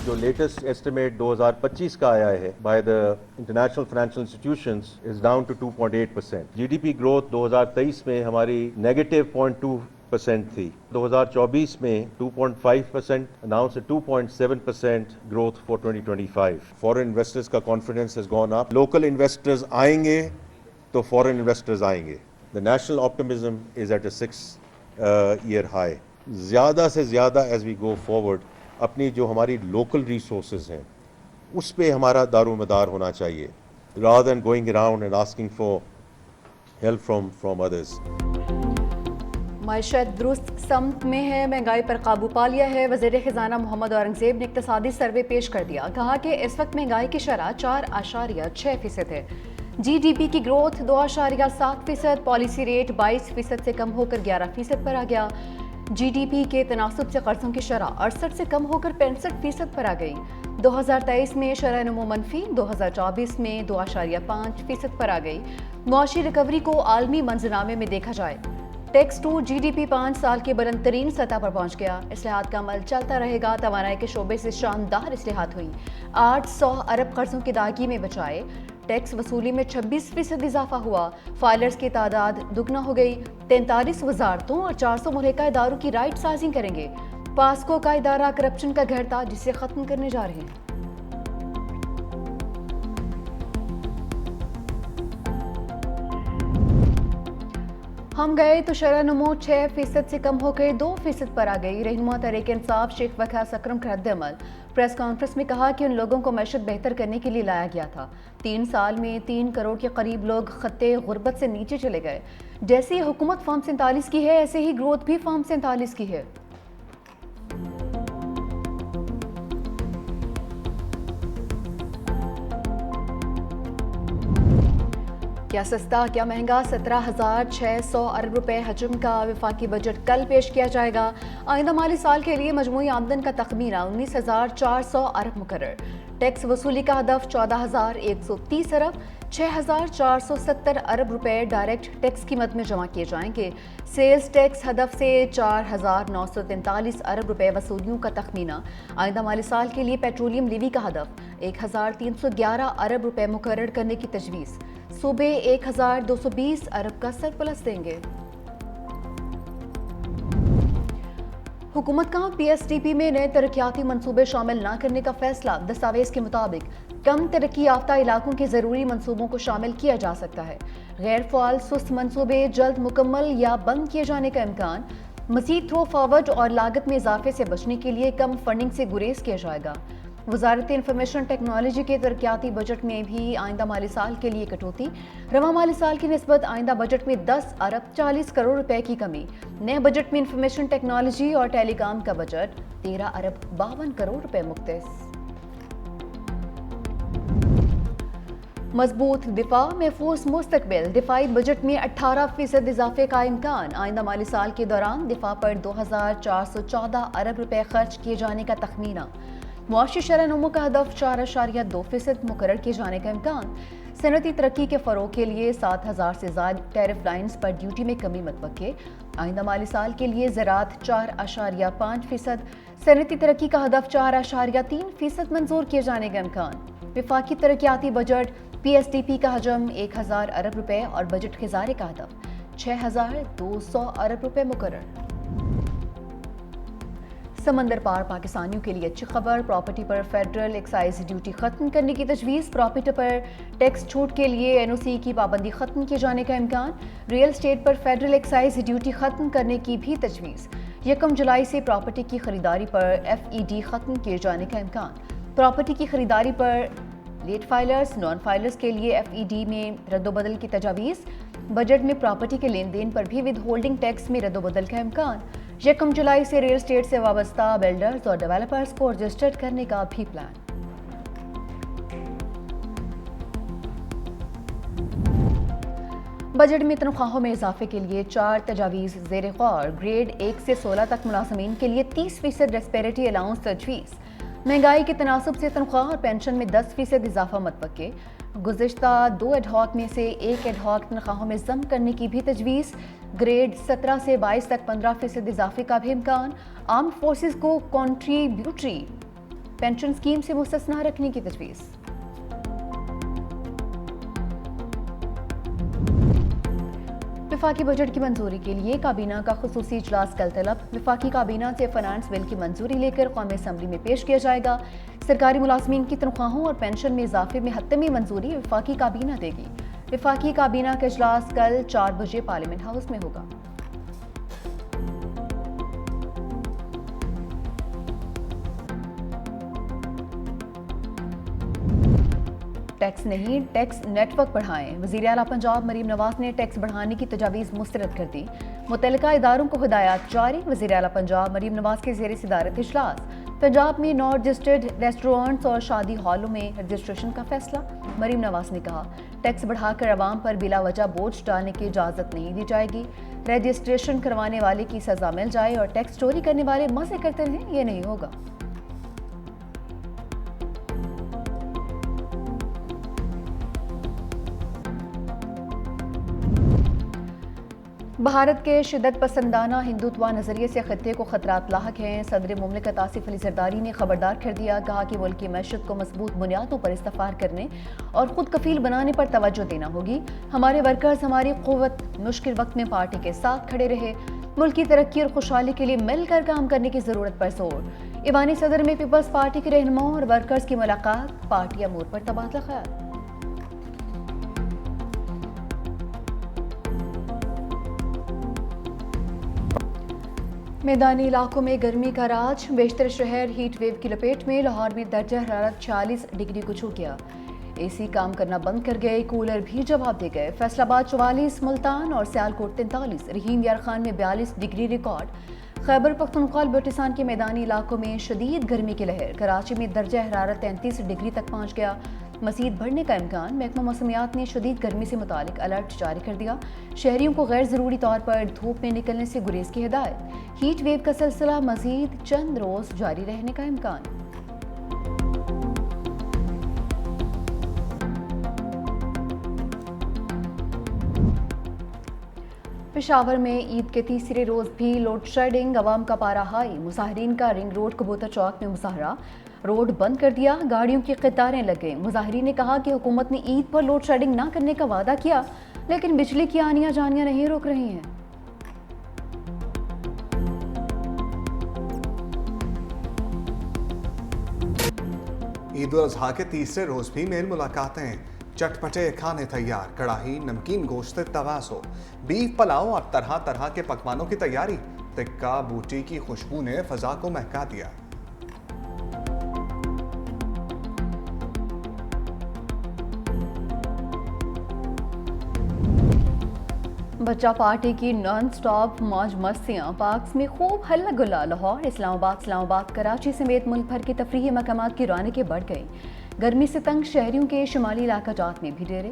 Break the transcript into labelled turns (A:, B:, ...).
A: जो latest estimate 2025 का आया है by the international financial institutions is down to 2.8%। GDP growth 2023 में हमारी -0.2% थी। 2024 में 2.5% announce 2.7% growth for 2025। Foreign investors का confidence has gone up. Local investors आएंगे तो फॉरेन इन्वेस्टर्स आएंगे। The national optimism is at a 6-year high. ज़्यादा से ज़्यादा एज वी गो फॉरवर्ड अपनी जो हमारी लोकल रिसोर्सेज हैं उस पे हमारा दारोमदार होना चाहिए, rather than going around and asking for help from others.
B: मईशत दुरुस्त समत में है, महंगाई पर काबू पा लिया है। वज़ीर ख़ज़ाना मोहम्मद औरंगज़ेब ने इक़्तिसादी सर्वे पेश कर दिया। कहा कि इस वक्त महंगाई की शरह 4.6% है। GDP की ग्रोथ 2.7%, पॉलिसी रेट 22% से कम होकर 11% पर आ गया। GDP के तनासुब से कर्जों की शरह 68 से कम होकर 65% पर आ गई। 2023 में शरह नमो मनफी, 2024 में 2.5% पर आ गई। मुआशी रिकवरी को आलमी मंजरनामे में देखा जाए, टैक्स टू GDP 5 साल के बुलंद तरीन सतह पर पहुंच गया। इस्लाहात का अमल चलता रहेगा। तवानाई के शोबे से शानदार इस्लाहात हुई। 800 अरब कर्जों की दागी में बचाए। टैक्स वसूली में 26% इजाफा हुआ। फाइलर्स की तादाद दुगना हो गई। 43 वजारतों और 400 मुल्हिका इदारों की राइट साइजिंग करेंगे। पास्को का इदारा करप्शन का घर था जिसे खत्म करने जा रहे हैं। हम गए तो शरह नमो 6% से कम होकर 2% पर आ गई। रहनुमा तहरीक इंसाफ शेख वकास अकरम का रद्द-ए-अमल। प्रेस कॉन्फ्रेंस में कहा कि उन लोगों को मैशत बेहतर करने के लिए लाया गया था। 3 साल में 3 करोड़ के करीब लोग खत्ते गुर्बत से नीचे चले गए। जैसे ही हुकूमत फॉर्म 47 की है, ऐसे ही ग्रोथ भी फॉर्म 47 की है। क्या सस्ता क्या महंगा, 17,600 अरब रुपए हजम का वफाकी बजट कल पेश किया जाएगा। आइंदा माली साल के लिए मजमूई आमदन का तखमीना 19,400 अरब मुकर्रर। टैक्स वसूली का हदफ 14,130 अरब। 6,470 अरब रुपए डायरेक्ट टैक्स की मद में जमा किए जाएंगे। सेल्स टैक्स हदफ से 4,943 अरब रुपए वसूलियों का तखमीना। आइंदा माली साल के लिए पेट्रोलियम लीवी का हदफ 1,311 अरब रुपए मुकर्रर करने की तजवीज़। सूबे 1,220 अरब का सरप्लस देंगे। हुकूमत का PSDP में नए तरक्याती मंसूबे शामिल न करने का फैसला। दस्तावेज के मुताबिक कम तरक्की याफ्ता इलाकों के जरूरी मंसूबों को शामिल किया जा सकता है। गैर फ़ाल सुस्त मंसूबे जल्द मुकम्मल या बंद किए जाने का इम्कान। मज़ीद थ्रो फॉरवर्ड और लागत में इजाफे से बचने के लिए कम फंडिंग से गुरेज किया जाएगा। वज़ारत इंफॉर्मेशन टेक्नोलॉजी के तरक्याती बजट में भी आइंदा माली साल के लिए कटौती। रवा माली साल की निस्बत आइंदा बजट में 10 अरब 40 करोड़ रुपए की कमी। नए बजट में इंफॉर्मेशन टेक्नोलॉजी और टेलीकॉम का बजट 13 अरब 52 करोड़ रुपए मुख्तस। मजबूत दिफा महफूज मुस्तकबिल। दिफाई बजट में 18% इजाफे का इम्कान। आइंदा माली साल के दौरान दिफा पर 2,414 अरब रुपए खर्च किए जाने का तखमीना। मुआशी शरह नमो का हदफ 4.2% मुकर्रर किए जाने का इम्कान। सनती तरक्की के फ़रोग के लिए 7,000 से ज़ायद टैरिफ लाइन्स पर ड्यूटी में कमी मतवक्के। आइंदा माली साल के लिए ज़राअत 4.5%, सनती तरक्की का हदफ 4.3% मंजूर किए जाने का इम्कान। वफाकी तरक्याती बजट PSDP का हजम 1,000 अरब रुपए और बजट खिजारे का हदफ 6,200 अरब रुपए मुकर्रर। समंदर पार पाकिस्तानियों के लिए अच्छी खबर। प्रॉपर्टी पर फेडरल एक्साइज ड्यूटी खत्म करने की तजवीज़। प्रॉपर्टी पर टैक्स छूट के लिए NOC की पाबंदी खत्म किए जाने का इम्कान। रियल स्टेट पर फेडरल एक्साइज ड्यूटी खत्म करने की भी तजवीज़। 1 जुलाई से प्रॉपर्टी की खरीदारी पर FED खत्म किए जाने का इम्कान। प्रॉपर्टी की खरीदारी पर लेट फाइलर्स नॉन फाइलर्स के लिए FED में रद्दोबदल की तजावीज़। बजट में प्रॉपर्टी के लेन देन पर भी विद होल्डिंग टैक्स में रद्दोबदल का इम्कान। 1 जुलाई से रियल स्टेट से वाबस्ता बिल्डर्स और डेवलपर्स को रजिस्टर्ड करने का भी प्लान। बजट में तनख्वाहों में इजाफे के लिए 4 तजावीज़ ज़ेर गौर। ग्रेड 1 से 16 तक मुलाजमीन के लिए 30% रेस्पेरेटरी अलाउंस तजवीज़। महंगाई के तनासुब से तनख्वाह और पेंशन में 10% इजाफा मतवक्के। गुज़िश्ता 2 एडहॉक में से 1 एडहॉक तनख्वाहों में जम करने की भी तजवीज़। ग्रेड 17 से 22 तक 15% इजाफे का भी इम्कान। आर्म्ड फोर्सेस को कॉन्ट्रीब्यूटरी पेंशन स्कीम से मुस्तस्ना रखने की तजवीज़। विफाकी बजट की मंजूरी के लिए काबीना का खुसूसी इजलास कल तलब। विफाकी काबीना से फाइनेंस बिल की मंजूरी लेकर कौमी असम्बली में पेश किया जाएगा। सरकारी मुलाजमीन की तनख्वाहों और पेंशन में इजाफे में हतमी मंजूरी विफाकी काबीना देगी। विफाकी काबीना का इजलास कल 4 बजे पार्लियामेंट हाउस में होगा। टैक्स नहीं, टैक्स नेटवर्क बढ़ाएं। वज़ीर आला पंजाब मरीम नवाज ने टैक्स बढ़ाने की तजावीज़ मुस्तरद कर दी। मुतल्लिका इदारों को हिदायत जारी। वज़ीर आला पंजाब मरीम नवाज के ज़ेर सदारत इजलास। पंजाब में नॉन रजिस्टर्ड रेस्टोरेंट्स और शादी हॉलों में रजिस्ट्रेशन का फैसला। मरीम नवाज ने कहा, टैक्स बढ़ाकर अवाम पर बिला वजह बोझ डालने की इजाज़त नहीं दी जाएगी। रजिस्ट्रेशन करवाने वाले की सज़ा मिल जाए और टैक्स चोरी करने वाले मज़े करते रहें, ये नहीं होगा। भारत के शिद्दत पसंदाना हिंदुत्वा नजरिए से खत्ते को खतरात लाहक हैं। सदर मुमलिकत आसिफ अली जरदारी ने खबरदार कर दिया। कहा कि मुल्क की मैशत को मजबूत बुनियादों पर इस्तफार करने और खुद कफील बनाने पर तवज्जो देना होगी। हमारे वर्कर्स हमारी क़ुव्वत, मुश्किल वक्त में पार्टी के साथ खड़े रहे। मुल्क की तरक्की और खुशहाली के लिए मिलकर काम करने की जरूरत पर जोर। ईवानी सदर में पीपल्स पार्टी के रहनुमाओं और वर्कर्स की मुलाकात। पार्टी अमूर पर तबादला ख्याल। मैदानी इलाकों में गर्मी का राज। बेशतर शहर हीट वेव की लपेट में। लाहौर में दर्जा हरारत 46 डिग्री को छू गया। एसी काम करना बंद कर गए, कूलर भी जवाब दे गए। फैसलाबाद 44, मुल्तान और सियालकोट 43, रहीम यार खान में 42 डिग्री रिकॉर्ड। खैबर पख्तूनख्वा और बलूचिस्तान के मैदानी इलाकों में शदीद गर्मी की लहर। कराची में दर्जा हरारत 33 डिग्री तक पहुँच गया। मज़ीद बढ़ने का इम्कान। महकमा मौसमियात ने शदीद गर्मी से मुतालिक अलर्ट जारी कर दिया। शहरियों को गैर ज़रूरी तौर पर धूप में निकलने से गुरेज की हिदायत। हीट वेव का सिलसिला मज़ीद चंद रोज़ जारी रहने का इम्कान। पेशावर में ईद के तीसरे रोज़ भी लोड शेडिंग। अवाम का पारा हाई। मुजाहिरीन का रिंग रोड कबूतर चौक में मुजाहरा। रोड बंद कर दिया, गाड़ियों की कतारें लग गईं। मुजाहिरीन ने कहा कि हुकूमत ने ईद पर लोड शेडिंग ना करने का वादा किया, लेकिन बिजली की आनियां जानियां नहीं रोक रही हैं।
C: ईद उल अजहा के तीसरे रोज भी मेल मुलाकातें। चटपटे खाने तैयार। कड़ाही, नमकीन गोश्त, तवाज़ो, बीफ पुलाव और तरह तरह के पकवानों की तैयारी। टिक्का बूटी की खुशबू ने फजा को महका दिया।
B: बच्चा पार्टी की नॉन स्टॉप मौज मस्तियाँ। पार्क्स में खूब हल्ला गुल्ला। लाहौर, इस्लामाबाद, कराची समेत मुल्क भर के तफरीही मकामात की रौनकें बढ़ गई। गर्मी से तंग शहरियों के शुमाली इलाका जात में भी डेरे।